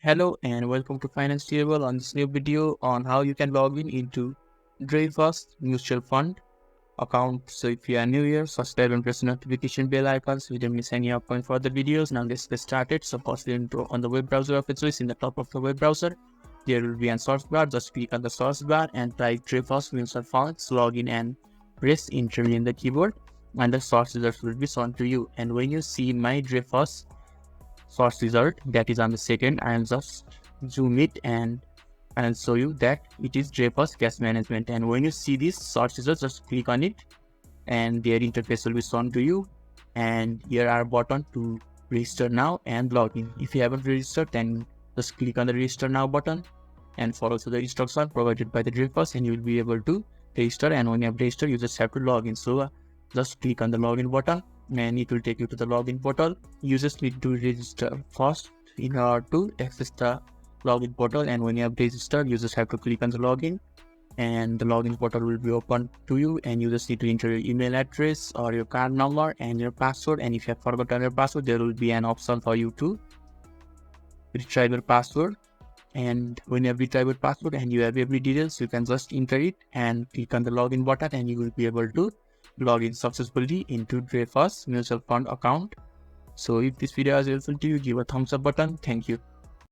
Hello and welcome to Financeable on this new video on how you can log in into Dreyfus mutual fund account. So if you are new here, subscribe and press the notification bell icons so you don't miss any upcoming further videos. Now let's get started. So first you intro on the web browser of your choice. In the top of the web browser, there will be a search bar. Just click on the search bar and type Dreyfus mutual funds, login and press enter in the keyboard and the search results will be shown to you. And when you see my Dreyfus source result that is on the second, I'll just zoom it and I'll show you that it is Dreyfus cash management. And when you see this source result, just click on it and their interface will be shown to you, and here are button to register now and log in. If you haven't registered, then just click on the register now button and follow the instruction provided by the Dreyfus and you will be able to register. And when you have registered, you just have to log in. So just click on the login button and it will take you to the login portal. You just need to register first in order to access the login portal, and when you have registered, you just have to click on the login and the login portal will be open to you, and you just need to enter your email address or your card number and your password. And if you have forgotten your password, there will be an option for you to retrieve your password. And when you have retrieved your password and you have every details, you can just enter it and click on the login button and you will be able to log in successfully into Dreyfus mutual fund account. So if this video is helpful to you, give a thumbs up button. Thank you.